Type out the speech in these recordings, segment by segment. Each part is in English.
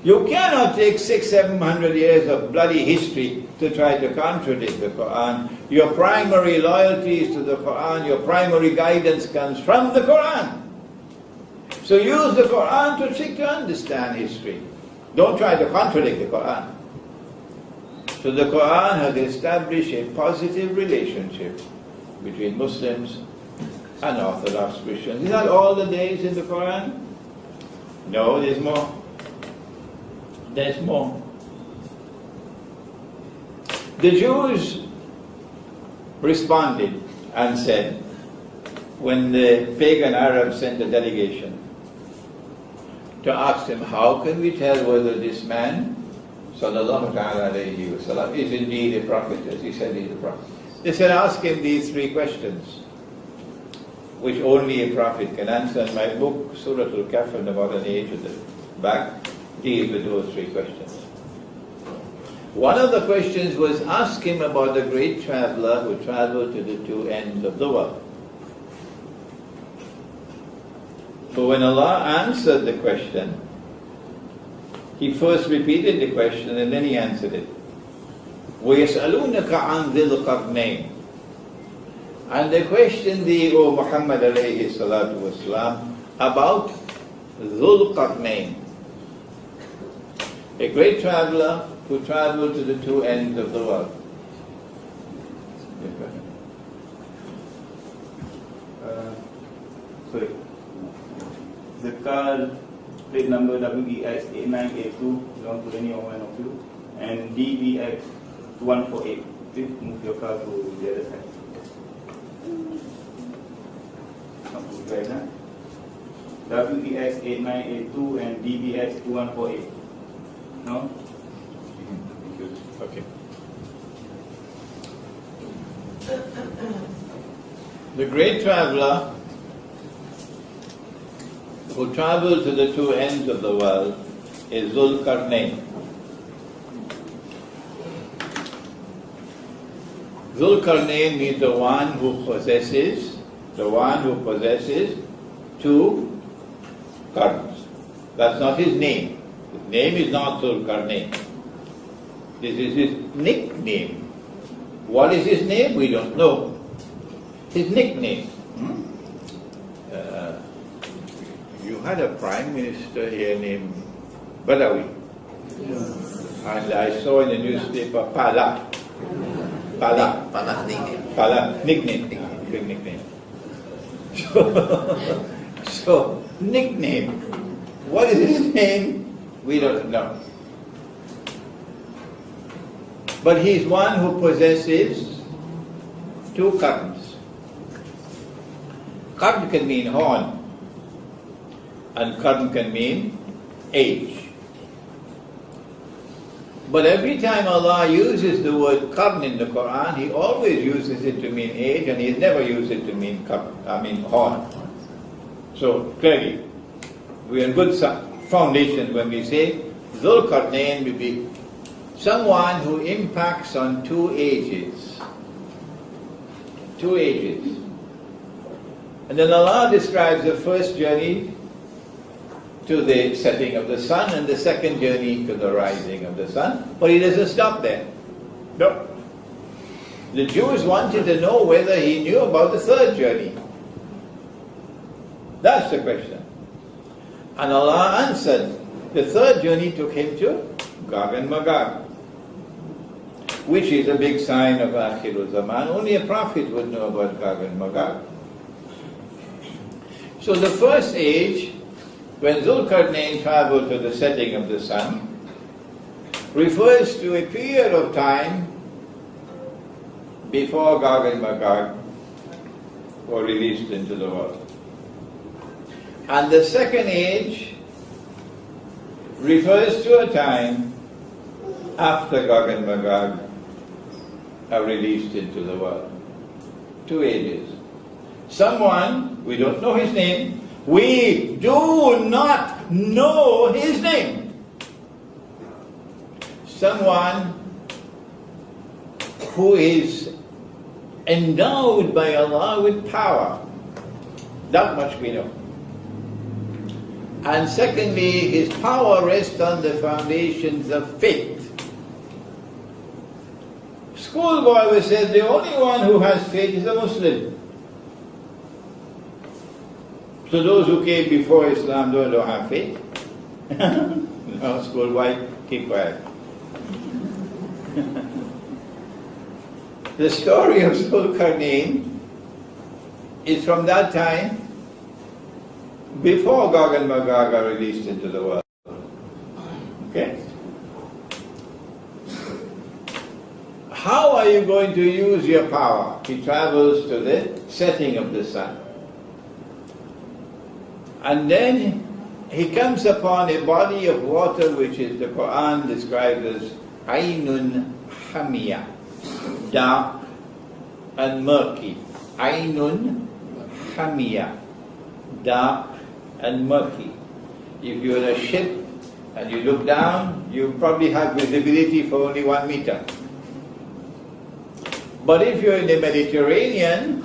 You cannot take 600-700 years of bloody history to try to contradict the Quran. Your primary loyalty is to the Quran. Your primary guidance comes from the Quran. So use the Quran to seek to understand history. Don't try to contradict the Quran. So the Quran has established a positive relationship between Muslims and Orthodox Christians. Is that all the days in the Quran? No, there's more. There's more. The Jews responded and said, when the pagan Arabs sent a delegation to ask them, how can we tell whether this man, sallallahu alayhi wa sallam, is indeed a prophet, as he said he's a prophet? They said, ask him these three questions, which only a prophet can answer. In my book, Surah Al-Kahf, about an age at the back, deals with those three questions. One of the questions was, ask him about the great traveler who traveled to the two ends of the world. But when Allah answered the question, He first repeated the question and then He answered it. وَيَسْأَلُونَكَ عَنْ ذِي الْقَرْنَيْنِ. And they questioned thee, O Muhammad alayhi salatu wasalam, about Dhul Qarnayn, a great traveler who traveled to the two ends of the world. Sorry. The car plate number WEX8982 belongs to any one of you, and DBX2148. Please move your car to the other side. Right now. WEX8982 and DBX2148. No? Okay. The great traveler who traveled to the two ends of the world is Dhul Qarnayn. Dhul Qarnayn means the one who possesses two qarns. That's not his name. His name is not Dhul Qarnayn. This is his nickname. What is his name? We don't know. His nickname. You had a prime minister here named Badawi. Yes. And I saw in the newspaper Pala. Nickname. Big nickname. So, nickname. What is his name? We don't know. But he's one who possesses two qarns. Qarn can mean horn, and qarn can mean age. But every time Allah uses the word qarn in the Quran, He always uses it to mean age, and He's never used it to mean horn. So clearly, we are in good foundation when we say Dhul Qarnayn will be someone who impacts on two ages. Two ages. And then Allah describes the first journey to the setting of the sun and the second journey to the rising of the sun. But He doesn't stop there. No. The Jews wanted to know whether He knew about the third journey. That's the question. And Allah answered. The third journey took Him to Gog and Magog, which is a big sign of Akhir Al ZAMAN. Only a prophet would know about Gog and Magog. So the first age, when Dhul Qarnayn traveled to the setting of the sun, refers to a period of time before Gog and Magog were released into the world. And the second age refers to a time after Gog and Magog are released into the world. Two ages. Someone, we don't know his name, we do not know his name. Someone who is endowed by Allah with power. That much we know. And secondly, his power rests on the foundations of faith. Schoolboy was said the only one who has faith is a Muslim. So those who came before Islam don't have faith. No, schoolboy, keep quiet. The story of Zulkarnain is from that time before Gog and Magog are released into the world. Okay? How are you going to use your power? He travels to the setting of the sun. And then he comes upon a body of water which is the Quran described as Aynun Hamiyah, dark and murky. Aynun Hamiyah, dark and murky. If you're in a ship and you look down, you probably have visibility for only 1 meter. But if you're in the Mediterranean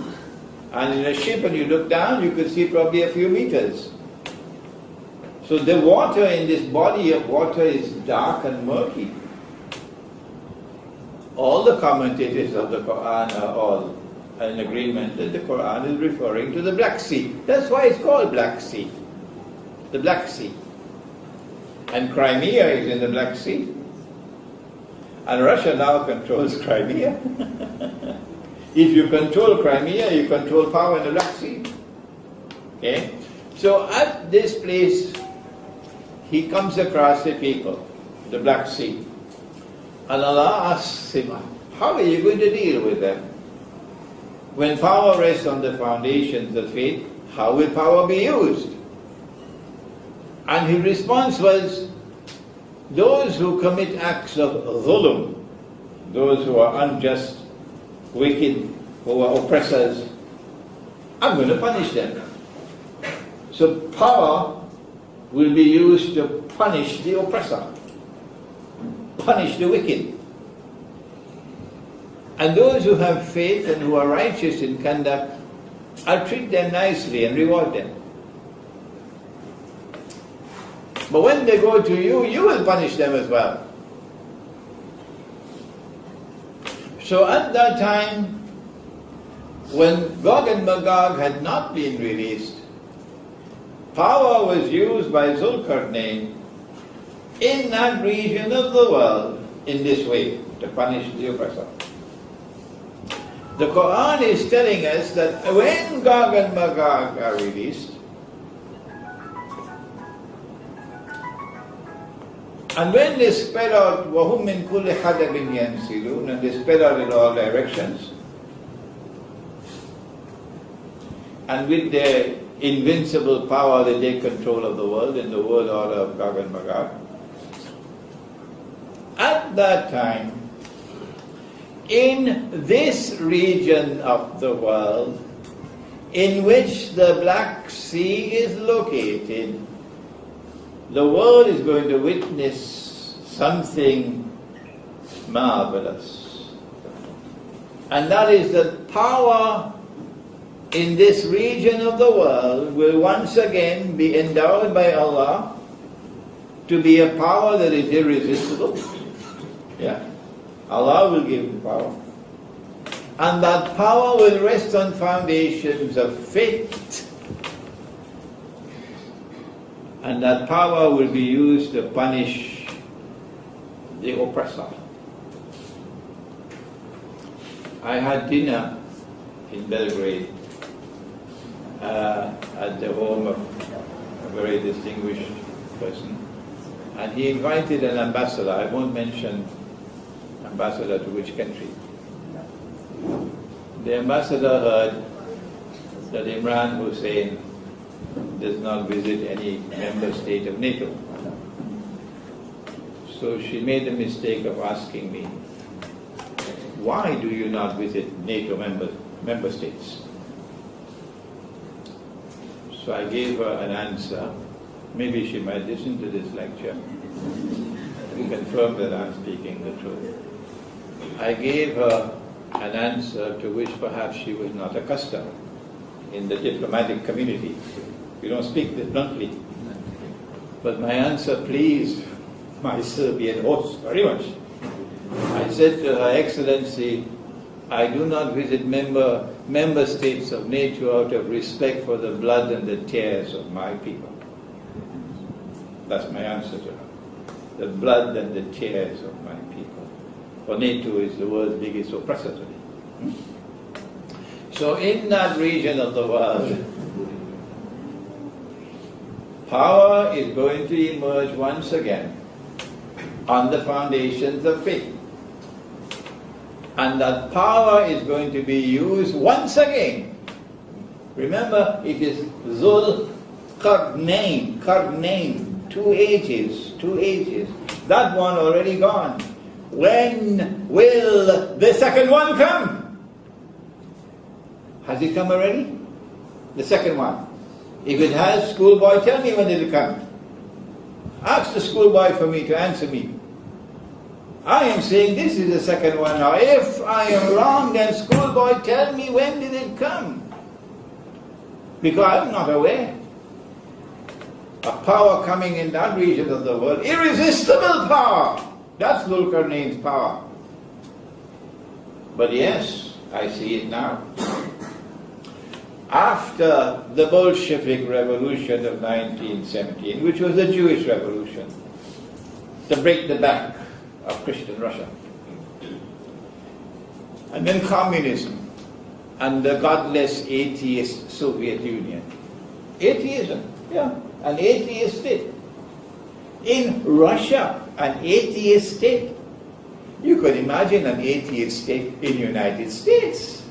and in a ship and you look down, you could see probably a few meters. So the water in this body of water is dark and murky. All the commentators of the Quran are all in agreement that the Quran is referring to the Black Sea. That's why it's called Black Sea. The Black Sea. And Crimea is in the Black Sea. And Russia now controls Crimea. If you control Crimea, you control power in the Black Sea. Okay? So at this place, he comes across the people, the Black Sea. And Allah asks him, how are you going to deal with them? When power rests on the foundations of faith, how will power be used? And his response was, those who commit acts of dhulm, those who are unjust, wicked, who are oppressors, I'm going to punish them. So power will be used to punish the oppressor, punish the wicked. And those who have faith and who are righteous in conduct, I'll treat them nicely and reward them. But when they go to you, you will punish them as well. So at that time, when Gog and Magog had not been released, power was used by Zulkarnain in that region of the world in this way, to punish the oppressor. The Quran is telling us that when Gog and Magog are released, and when they spread out, وَهُمْ مِنْ كُلِّ حَدَبٍ يَنْسِلُونَ, and they spread out in all directions, and with their invincible power they take control of the world in the world order of Gog and Magog. At that time, in this region of the world in which the Black Sea is located, the world is going to witness something marvelous. And that is that power in this region of the world will once again be endowed by Allah to be a power that is irresistible. Yeah. Allah will give the power. And that power will rest on foundations of faith. And that power will be used to punish the oppressor. I had dinner in Belgrade at the home of a very distinguished person, and he invited an ambassador. I won't mention ambassador to which country. The ambassador heard that Imran Hosein does not visit any member state of NATO. So she made the mistake of asking me, why do you not visit NATO member states? So I gave her an answer. Maybe she might listen to this lecture to confirm that I'm speaking the truth. I gave her an answer to which perhaps she was not accustomed in the diplomatic community. You don't speak this bluntly. But my answer pleased my Serbian host very much. I said to Her Excellency, I do not visit member states of NATO out of respect for the blood and the tears of my people. That's my answer to her. The blood and the tears of my people. For NATO is the world's biggest oppressor today. So in that region of the world, power is going to emerge once again on the foundations of faith. And that power is going to be used once again. Remember, it is Zul Qarnayn, 2 ages. That one already gone. When will the second one come? Has it come already? The second one. If it has, schoolboy, tell me when it will come. Ask the schoolboy for me to answer me. I am saying this is the second one now. If I am wrong, then schoolboy, tell me when did it come? Because I'm not aware. A power coming in that region of the world, irresistible power. That's Zulkarnain's power. But yes, I see it now. After the Bolshevik Revolution of 1917, which was a Jewish revolution, to break the back of Christian Russia. And then communism and the godless atheist Soviet Union. Atheism, yeah, an atheist state. In Russia, an atheist state. You could imagine an atheist state in the United States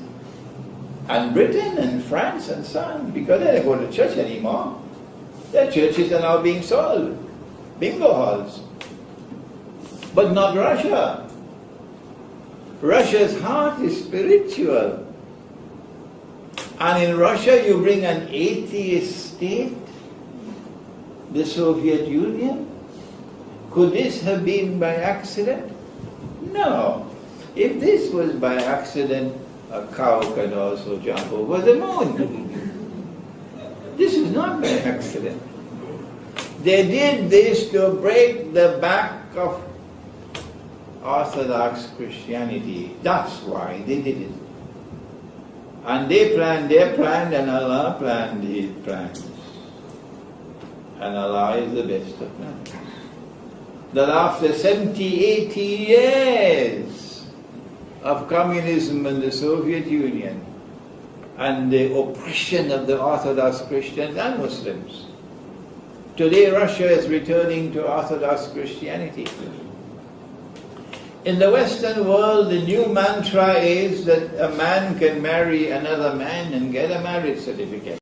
and Britain and France and so on, because they don't go to church anymore. Their churches are now being sold. Bingo halls. But not Russia. Russia's heart is spiritual. And in Russia you bring an atheist state, the Soviet Union. Could this have been by accident? No. If this was by accident, a cow can also jump over the moon. This is not by accident. They did this to break the back of Orthodox Christianity. That's why they did it. And they planned their plan, and Allah planned His plans. And Allah is the best of plans. That after 70, 80 years of communism in the Soviet Union and the oppression of the Orthodox Christians and Muslims, today Russia is returning to Orthodox Christianity. In the Western world, the new mantra is that a man can marry another man and get a marriage certificate.